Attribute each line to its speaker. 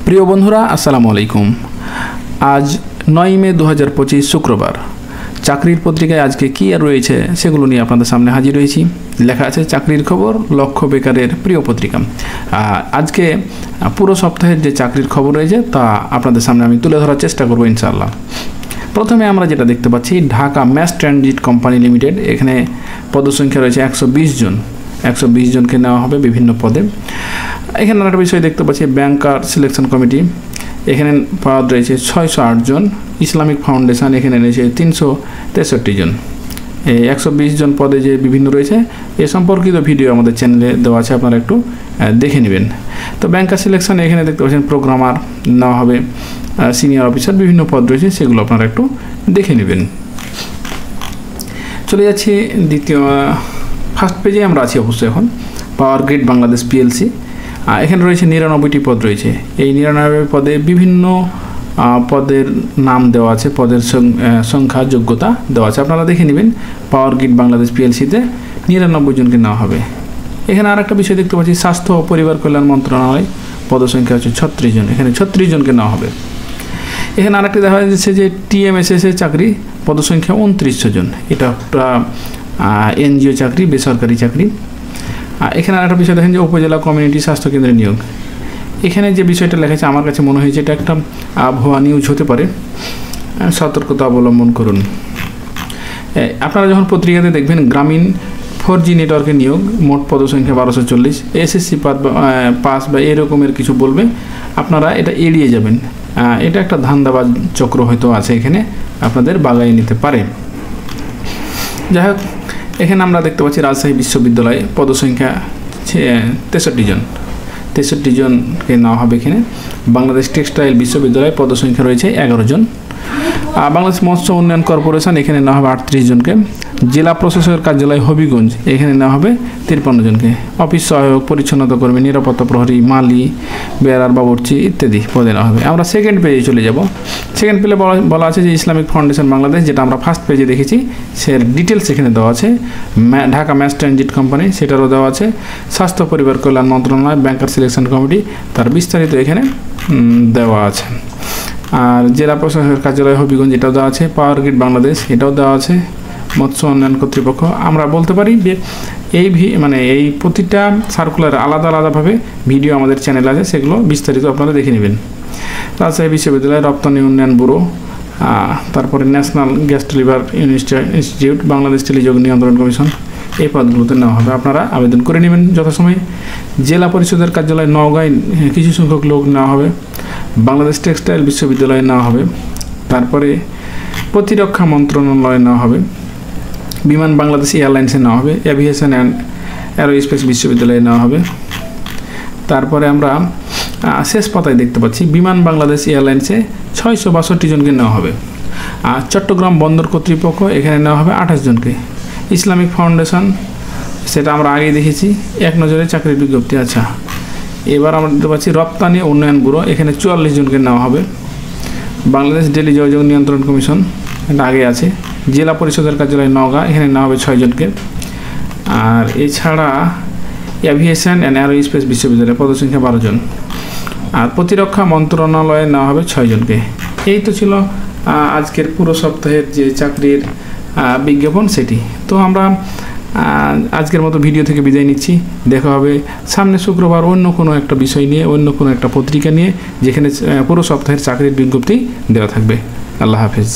Speaker 1: প্রিয় বন্ধুরা আসসালামু আলাইকুম। আজ 9 মে 2025 শুক্রবার। চাকরির পত্রিকায় আজকে কি আর রয়েছে সেগুলো নিয়ে আপনাদের সামনে হাজির হয়েছি। লেখা আছে চাকরির খবর, লক্ষ্য বেকারের প্রিয় পত্রিকা। আজকে পুরো সপ্তাহের যে চাকরির খবর রয়েছে তা আপনাদের সামনে আমি তুলে ধরার চেষ্টা করব ইনশাআল্লাহ। প্রথমে আমরা যেটা দেখতে পাচ্ছি, Dhaka mass transit company limited, এখানে পদসংখ্যা রয়েছে 120 জন। 120 জনকে নেওয়া হবে বিভিন্ন পদে। এখানে আরেকটা বিষয় দেখতে পাচ্ছি, ব্যাংকার সিলেকশন কমিটি, এখানে পদ রয়েছে 608 জন। ইসলামিক ফাউন্ডেশন এখানে রয়েছে 363 জন। এই 120 জন পদে যে বিভিন্ন রয়েছে এ সম্পর্কিত ভিডিও আমাদের চ্যানেলে দেওয়া আছে, আপনারা একটু দেখে নেবেন। তো ব্যাংকার সিলেকশন এখানে দেখতে পাচ্ছেন প্রোগ্রামার নেওয়া হবে, সিনিয়র অফিসার, বিভিন্ন পদ রয়েছে, সেগুলো আপনারা একটু দেখে নেবেন। চলে যাচ্ছি ফার্স্ট পেজে আমরা আছি অবশ্যই এখন। পাওয়ার গ্রিড বাংলাদেশ পিএলসি, এখানে রয়েছে 99টি পদ রয়েছে। এই 99 পদে বিভিন্ন পদের নাম দেওয়া আছে, পদের সংখ্যা, যোগ্যতা দেওয়া আছে, আপনারা দেখে নেবেন। পাওয়ার গ্রিড বাংলাদেশ পিএলসিতে 99 জনকে নেওয়া হবে। এখানে আরেকটা বিষয় দেখতে পাচ্ছি, স্বাস্থ্য ও পরিবার কল্যাণ মন্ত্রণালয়, পদসংখ্যা হচ্ছে 36 জন, এখানে 36 জনকে নেওয়া হবে। এখানে আরেকটি দেখা যাচ্ছে যে টিএমএসএস এর চাকরি, পদসংখ্যা 2900 জন, এটা একটা এনজিও চাকরি, বেসরকারি চাকরি। এখানে আরেকটা বিষয় দেখেন যে উপজেলা কমিউনিটি স্বাস্থ্য কেন্দ্রে নিয়োগ। এখানে যে বিষয়টা লেখা আছে আমার কাছে মনে হয়েছে এটা একটা ভুয়া নিউজ হতে পারে, সতর্কতা অবলম্বন করুন। আপনারা যখন পত্রিকাতে দেখবেন গ্রামীণ 4G নেটওয়ার্কে নিয়োগ, মোট পদসংখ্যা 1240, এসএসসি পাস বা এরকমের কিছু বলবে, আপনারা এটা এড়িয়ে যাবেন। এটা একটা ধান্দাবাজ চক্র হয়তো আছে, এখানে আপনাদের বাগাই নিতে পারে। যাই হোক, এখানে আমরা দেখতে পাচ্ছি রাজশাহী বিশ্ববিদ্যালয়ে পদসংখ্যা 63 জন, 63 জনকে নেওয়া হবে এখানে। বাংলাদেশ টেক্সটাইল বিশ্ববিদ্যালয়ে পদসংখ্যা রয়েছে 11 জন। বাংলাদেশ মৎস্য উন্নয়ন কর্পোরেশন এখানে নেওয়া হবে 38 জনকে। জেলা প্রশাসকের কার্যালয় হবিগঞ্জ এখানে নেওয়া হবে 53 জনকে। অফিস সহায়ক, পরিচ্ছন্নতা কর্মী, নিরাপত্তা প্রহরী, মালি, বেয়ারার, বাবুর্চি ইত্যাদি পদে নেওয়া হবে। আমরা সেকেন্ড পেজে চলে যাব। সেকেন্ড পেজে বলা আছে যে ইসলামিক ফাউন্ডেশন বাংলাদেশ, যেটা আমরা ফার্স্ট পেজে দেখেছি, সে ডিটেলস এখানে দেওয়া আছে। ঢাকা ম্যাস ট্রানজিট কোম্পানি, সেটারও দেওয়া আছে। স্বাস্থ্য পরিবার কল্যাণ মন্ত্রণালয়, ব্যাংকার সিলেকশন কমিটি, তার বিস্তারিত এখানে দেওয়া আছে। আর জেলা প্রশাসকের কার্যালয় হবিগঞ্জ এটাও দেওয়া আছে। পাওয়ার গ্রিড বাংলাদেশ এটাও দেওয়া আছে। মৎস্য উন্নয়ন কর্তৃপক্ষ, আমরা বলতে পারি যে এই প্রতিটা সার্কুলার আলাদা আলাদাভাবে ভিডিও আমাদের চ্যানেল আছে, সেগুলো বিস্তারিত আপনারা দেখে নেবেন। রাজশাহী বিশ্ববিদ্যালয় রপ্তানি উন্নয়ন ব্যুরো, তারপরে national gas liver institute, Bangladesh টেলিযোগ নিয়ন্ত্রণ কমিশন, এই পদগুলোতে নেওয়া হবে। আপনারা আবেদন করে নেবেন যথাসময়ে। জেলা পরিষদের কার্যালয় নওগাঁয় কিছু সংখ্যক লোক নেওয়া হবে। বাংলাদেশ টেক্সটাইল বিশ্ববিদ্যালয়ে নেওয়া হবে। তারপরে প্রতিরক্ষা মন্ত্রণালয়ে নেওয়া হবে। বিমান বাংলাদেশ এয়ারলাইন্সে নেওয়া হবে। এভিয়েশন অ্যান্ড অ্যারোস্পেস বিশ্ববিদ্যালয়ে নেওয়া হবে। তারপরে আমরা শেষ পাতায় দেখতে পাচ্ছি বিমান বাংলাদেশ এয়ারলাইন্সে 662 জনকে নেওয়া হবে। আর চট্টগ্রাম বন্দর কর্তৃপক্ষ এখানে নেওয়া হবে 28 জনকে। ইসলামিক ফাউন্ডেশন, সেটা আমরা আগেই দেখেছি, এক নজরে চাকরির বিজ্ঞপ্তি। আচ্ছা, এবার আমরা দেখতে পাচ্ছি রপ্তানি উন্নয়ন ব্যুরো, এখানে 44 জনকে নেওয়া হবে। বাংলাদেশ টেলিযোগ নিয়ন্ত্রণ কমিশন, এটা আগে আছে। জেলা পরিষদের কার্যালয় নওগাঁ, এখানে নেওয়া হবে 6 জনকে। আর এছাড়া এভিয়েশন অ্যান্ড অ্যারোস্পেস বিশ্ববিদ্যালয়ে পদসংখ্যা 12 জন। আর প্রতিরক্ষা মন্ত্রণালয়ে নেওয়া হবে 6 জনকে। এই তো ছিল আজকের পুরো সপ্তাহের যে চাকরির বিজ্ঞাপন, সেটি। তো আমরা আজকের মতো ভিডিও থেকে বিদায় নিচ্ছি। দেখা হবে সামনে শুক্রবার অন্য কোনো একটা বিষয় নিয়ে, অন্য কোনো একটা পত্রিকা নিয়ে, যেখানে পুরো সপ্তাহের চাকরির বিজ্ঞপ্তি দেওয়া থাকবে। আল্লাহ হাফেজ।